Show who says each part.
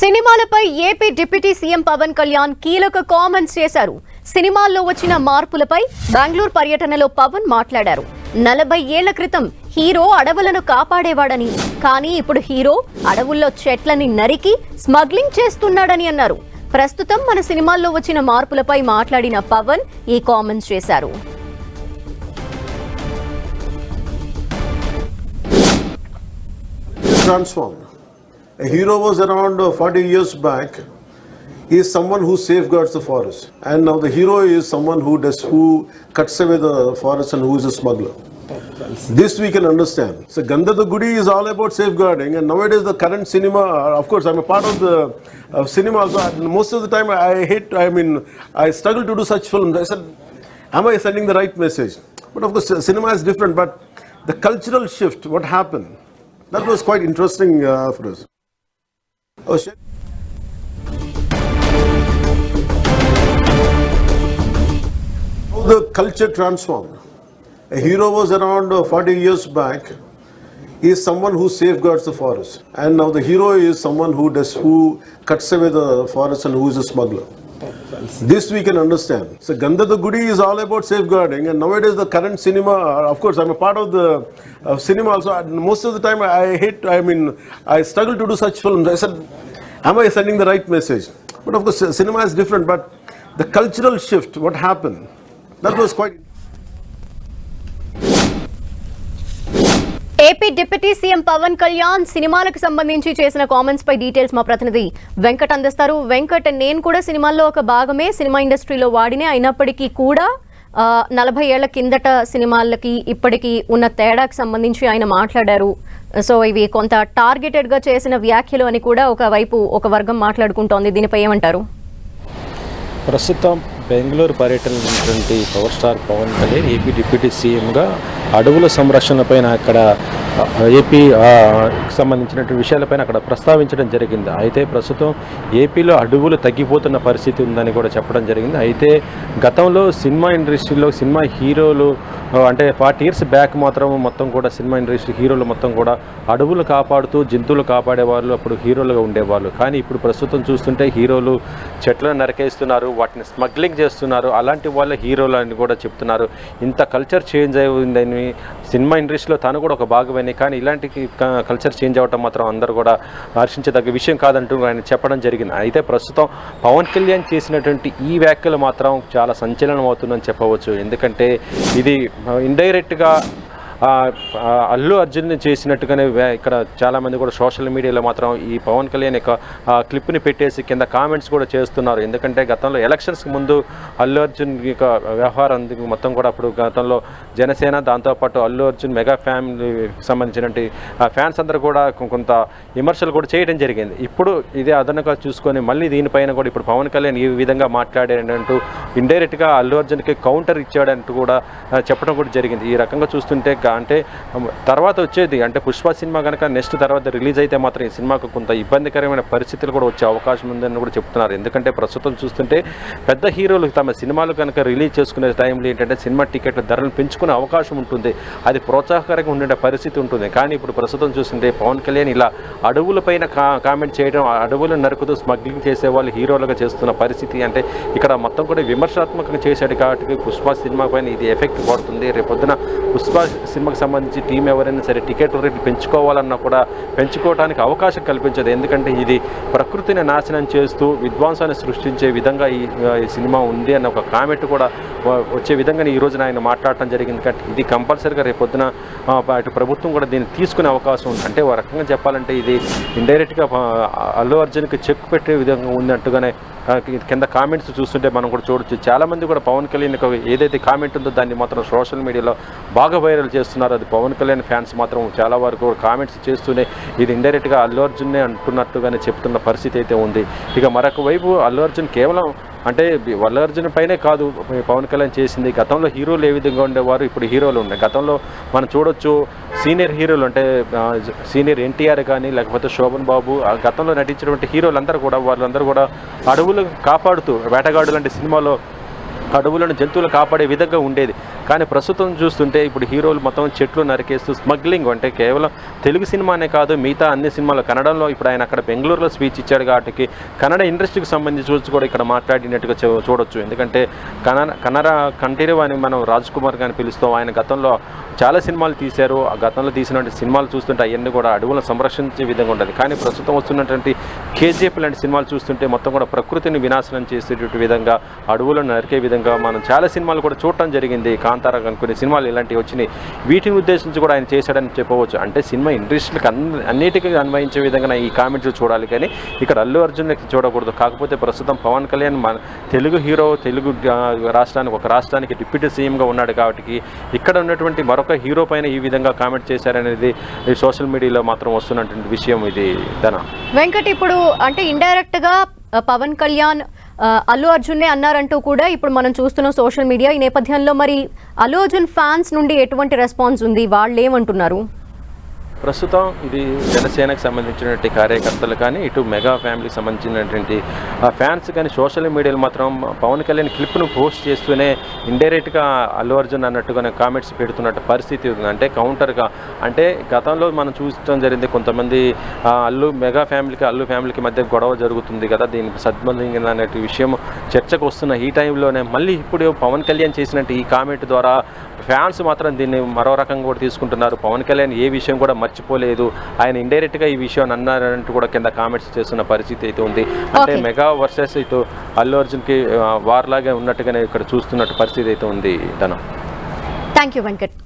Speaker 1: సినిమాలపై AP deputy CM Pawan Kalyan కీలక comments చేశారు. సినిమాల్లో వచ్చిన మార్పులపై బెంగళూరు పర్యటనలో పవన్ మాట్లాడారు. 40 ఏళ్ల క్రితం హీరో అడవులను కాపాడేవాడని, కానీ ఇప్పుడు హీరో అడవుల్లో చెట్లని నరికి స్మగ్లింగ్ చేస్తున్నాడని అన్నారు. ప్రస్తుతం మన సినిమాల్లో వచ్చిన మార్పులపై మాట్లాడిన పవన్ ఈ కామెంట్స్ చేశారు.
Speaker 2: Transformed. A hero was around 40 years back. He is someone who safeguards the forest, and now the hero is someone who cuts away the forest and who is a smuggler. This we can understand. So Gandhada Gudi is all about safeguarding, and nowadays the current cinema, of course I'm a part of the cinema also. Most of the time I struggle to do such films. I said, am I sending the right message? But of course cinema is different, but the cultural shift, what happened, that was quite interesting for us. How the culture transformed. A hero was around 40 years back. He is someone who safeguards the forest, and now the hero is someone who cuts away the forest and who is a smuggler. This we can understand. So Gandhada Gudi is all about safeguarding, and nowadays the current cinema, of course I'm a part of the cinema also. Most of the time I struggle to do such films. I said, am I sending the right message? But of course cinema is different, but the cultural shift, what happened, that was quite.
Speaker 1: AP deputy CM Pawan Kalyan సినిమాలకు సంబంధించి చేసిన comments పై details మా ప్రతినిధి వెంకట్ అందిస్తారు. వెంకట్, నేను కూడా సినిమాల్లో ఒక భాగమే, సినిమా ఇండస్ట్రీలో వాడినే, అయినప్పటికీ కూడా 40 ఏళ్ల కిందట సినిమాలకి ఇప్పటికీ ఉన్న తేడాకి సంబంధించి ఆయన మాట్లాడారు. సో ఇవి కొంత టార్గెటెడ్గా చేసిన వ్యాఖ్యలు అని కూడా ఒక వర్గం మాట్లాడుకుంటోంది. దీనిపై ఏమంటారు?
Speaker 3: ప్రస్తుతం బెంగళూరు పర్యటనటువంటి power star Pawan Kalyan AP deputy సీఎంగా అడవుల సంరక్షణపైన అక్కడ ఏపీ సంబంధించినటువంటి విషయాలపైన అక్కడ ప్రస్తావించడం జరిగింది. అయితే ప్రస్తుతం ఏపీలో అడవులు తగ్గిపోతున్న పరిస్థితి ఉందని కూడా చెప్పడం జరిగింది. అయితే గతంలో సినిమా ఇండస్ట్రీలో సినిమా హీరోలు అంటే 40 years బ్యాక్ మొత్తం కూడా సినిమా ఇండస్ట్రీ హీరోలు మొత్తం కూడా అడవులు కాపాడుతూ జంతువులు కాపాడేవాళ్ళు, అప్పుడు హీరోలుగా ఉండేవాళ్ళు. కానీ ఇప్పుడు ప్రస్తుతం చూస్తుంటే హీరోలు చెట్లను నరికేస్తున్నారు, వాటిని స్మగ్లింగ్ చేస్తున్నారు. అలాంటి వాళ్ళ హీరోలు అని కూడా చెప్తున్నారు. ఇంత కల్చర్ చేంజ్ అయిందని సినిమా ఇండస్ట్రీలో తను కూడా ఒక భాగమని, కానీ ఇలాంటి కల్చర్ చేంజ్ అవ్వటం మాత్రం అందరూ కూడా హర్షించదగ్గ విషయం కాదంటూ ఆయన చెప్పడం జరిగింది. అయితే ప్రస్తుతం పవన్ కళ్యాణ్ చేసినటువంటి ఈ వ్యాఖ్యలు మాత్రం చాలా సంచలనం అవుతుందని చెప్పవచ్చు. ఎందుకంటే ఇది ఇండైరెక్ట్గా అల్లు అర్జున్ చేసినట్టుగానే ఇక్కడ చాలామంది కూడా సోషల్ మీడియాలో మాత్రం ఈ పవన్ కళ్యాణ్ యొక్క క్లిప్ని పెట్టేసి కింద కామెంట్స్ కూడా చేస్తున్నారు. ఎందుకంటే గతంలో ఎలక్షన్స్కి ముందు అల్లు అర్జున్ యొక్క వ్యవహారం మొత్తం కూడా అప్పుడు గతంలో జనసేన, దాంతోపాటు అల్లు అర్జున్ మెగా ఫ్యామిలీకి సంబంధించినటువంటి ఫ్యాన్స్ అందరూ కూడా కొంత విమర్శలు కూడా చేయడం జరిగింది. ఇప్పుడు ఇదే అదనంగా చూసుకొని మళ్ళీ దీనిపైన కూడా ఇప్పుడు పవన్ కళ్యాణ్ ఈ విధంగా మాట్లాడాడంటూ ఇండైరెక్ట్గా అల్లు అర్జున్కి కౌంటర్ ఇచ్చాడంటూ కూడా చెప్పడం కూడా జరిగింది. ఈ రకంగా చూస్తుంటే అంటే తర్వాత వచ్చేది అంటే పుష్ప సినిమా కనుక నెక్స్ట్ తర్వాత రిలీజ్ అయితే మాత్రం ఈ సినిమాకు కొంత ఇబ్బందికరమైన పరిస్థితులు కూడా వచ్చే అవకాశం ఉందని కూడా చెప్తున్నారు. ఎందుకంటే ప్రస్తుతం చూస్తుంటే పెద్ద హీరోలు తమ సినిమాలు కనుక రిలీజ్ చేసుకునే టైంలో ఏంటంటే సినిమా టికెట్ల ధరలు పెంచుకునే అవకాశం ఉంటుంది, అది ప్రోత్సాహకరంగా ఉండే పరిస్థితి ఉంటుంది. కానీ ఇప్పుడు ప్రస్తుతం చూస్తుంటే పవన్ కళ్యాణ్ ఇలా అడవులపైన కామెంట్ చేయడం, అడవులను నరుకుతూ స్మగ్లింగ్ చేసే వాళ్ళు హీరోలుగా చేస్తున్న పరిస్థితి అంటే ఇక్కడ మొత్తం కూడా విమర్శాత్మకంగా చేశాడు. కాబట్టి పుష్ప సినిమా పైన ఇది ఎఫెక్ట్ పడుతుంది. రేపొద్దున పుష్ప సినిమాకి సంబంధించి టీం ఎవరైనా సరే టికెట్ రేట్లు పెంచుకోవాలన్నా కూడా పెంచుకోవడానికి అవకాశం కల్పించదు. ఎందుకంటే ఇది ప్రకృతిని నాశనం చేస్తూ విధ్వంసాన్ని సృష్టించే విధంగా ఈ సినిమా ఉంది అన్న ఒక కామెంట్ కూడా వచ్చే విధంగా ఈ రోజున ఆయన మాట్లాడటం జరిగింది. కాబట్టి ఇది కంపల్సరీగా రేపొద్దున అటు ప్రభుత్వం కూడా దీన్ని తీసుకునే అవకాశం ఉంది. అంటే ఒక రకంగా చెప్పాలంటే ఇది ఇండైరెక్ట్గా అల్లు అర్జున్కి చెక్ పెట్టే విధంగా ఉన్నట్టుగానే కింద కామెంట్స్ చూస్తుంటే మనం కూడా చూడొచ్చు. చాలామంది కూడా పవన్ కళ్యాణ్ ఏదైతే కామెంట్ ఉందో దాన్ని మాత్రం సోషల్ మీడియాలో బాగా వైరల్ చేస్తున్నారు. అది పవన్ కళ్యాణ్ ఫ్యాన్స్ మాత్రం చాలా వరకు కామెంట్స్ చేస్తూనే ఇది ఇండైరెక్ట్గా అల్లు అర్జున్నే అంటున్నట్టుగానే చెప్తున్న పరిస్థితి అయితే ఉంది. ఇక మరొక వైపు అల్లు అర్జున్ కేవలం అంటే అల్లు అర్జున్ పైనే కాదు పవన్ కళ్యాణ్ చేసింది. గతంలో హీరోలు ఏ విధంగా ఉండేవారు, ఇప్పుడు హీరోలు ఉన్నాయి. గతంలో మనం చూడొచ్చు సీనియర్ హీరోలు అంటే సీనియర్ ఎన్టీఆర్ కానీ లేకపోతే శోభన్ బాబు, గతంలో నటించినటువంటి హీరోలందరూ కూడా వాళ్ళందరూ కూడా అడవులు కాపాడుతూ వేటగాడు లాంటి సినిమాలో అడవులను జంతువులు కాపాడే విధంగా ఉండేది. కానీ ప్రస్తుతం చూస్తుంటే ఇప్పుడు హీరోలు మొత్తం చెట్లు నరికేస్తూ స్మగ్లింగ్, అంటే కేవలం తెలుగు సినిమానే కాదు మిగతా అన్ని సినిమాలు, కన్నడంలో ఇప్పుడు ఆయన అక్కడ బెంగళూరులో స్పీచ్ ఇచ్చాడు కాబట్టి కన్నడ ఇండస్ట్రీకి సంబంధించి కూడా ఇక్కడ మాట్లాడినట్టుగా చూడొచ్చు. ఎందుకంటే కన్నడ కంఠీరవ అని మనం రాజ్ కుమార్ గారిని పిలుస్తాం. ఆయన గతంలో చాలా సినిమాలు తీశారు. ఆ గతంలో తీసినటువంటి సినిమాలు చూస్తుంటే అవన్నీ కూడా అడవులను సంరక్షించే విధంగా ఉంటుంది. కానీ ప్రస్తుతం వస్తున్నటువంటి కేజీఎఫ్ లాంటి సినిమాలు చూస్తుంటే మొత్తం కూడా ప్రకృతిని వినాశనం చేసేటువంటి విధంగా, అడవులను నరికే విధంగా మనం చాలా సినిమాలు కూడా చూడటం జరిగింది. కాంతారా కొన్ని సినిమాలు ఇలాంటివి వచ్చినాయి. వీటిని ఉద్దేశించి కూడా ఆయన చేశాడని చెప్పవచ్చు. అంటే సినిమా ఇండస్ట్రీకి అన్నిటికీ అన్వయించే విధంగా ఈ కామెంట్లు చూడాలి, కానీ ఇక్కడ అల్లు అర్జున్ చూడకూడదు. కాకపోతే ప్రస్తుతం పవన్ కళ్యాణ్ మన తెలుగు హీరో, తెలుగు రాష్ట్రానికి డిప్యూటీ సీఎంగా ఉన్నాడు కాబట్టి ఇక్కడ ఉన్నటువంటి మరొక హీరో పైన ఈ విధంగా కామెంట్ చేశారనేది సోషల్ మీడియాలో మాత్రం వస్తున్నటువంటి విషయం ఇది.
Speaker 1: వెంకట్, ఇప్పుడు అంటే ఇండైరెక్ట్ గా పవన్ కళ్యాణ్ అల్లు అర్జున్నే అన్నారంటూ కూడా ఇప్పుడు మనం చూస్తున్నాం సోషల్ మీడియా. ఈ నేపథ్యంలో మరి అల్లు అర్జున్ ఫ్యాన్స్ నుండి ఎటువంటి రెస్పాన్స్ ఉంది, వాళ్ళు ఏమంటున్నారు?
Speaker 3: ప్రస్తుతం ఇది జనసేనకు సంబంధించినటువంటి కార్యకర్తలు కానీ, ఇటు మెగా ఫ్యామిలీకి సంబంధించినటువంటి ఫ్యాన్స్ కానీ సోషల్ మీడియాలో మాత్రం పవన్ కళ్యాణ్ క్లిప్ను పోస్ట్ చేస్తూనే ఇండైరెక్ట్గా అల్లు అర్జున్ అన్నట్టుగానే కామెంట్స్ పెడుతున్నట్టు పరిస్థితి ఉంది. అంటే కౌంటర్గా, అంటే గతంలో మనం చూడటం జరిగింది, కొంతమంది మెగా ఫ్యామిలీకి అల్లు ఫ్యామిలీకి మధ్య గొడవ జరుగుతుంది కదా, దీనికి సంబంధించిన అనే విషయం చర్చకు వస్తున్న ఈ టైంలోనే మళ్ళీ ఇప్పుడు పవన్ కళ్యాణ్ చేసినట్టు ఈ కామెంట్ ద్వారా ఫ్యాన్స్ మాత్రం దీన్ని మరో రకంగా కూడా తీసుకుంటున్నారు. పవన్ కళ్యాణ్ ఏ విషయం కూడా మర్చిపోలేదు, ఆయన ఇండైరెక్ట్గా ఈ విషయం అన్నారంటూ కూడా కింద కామెంట్స్ చేస్తున్న పరిస్థితి అయితే ఉంది. అంటే మెగా వర్సెస్ ఇటు అల్లు అర్జున్కి వార్ లాగా ఉన్నట్టుగానే ఇక్కడ చూస్తున్నట్టు పరిస్థితి అయితే ఉంది.
Speaker 1: Thank you Venkat.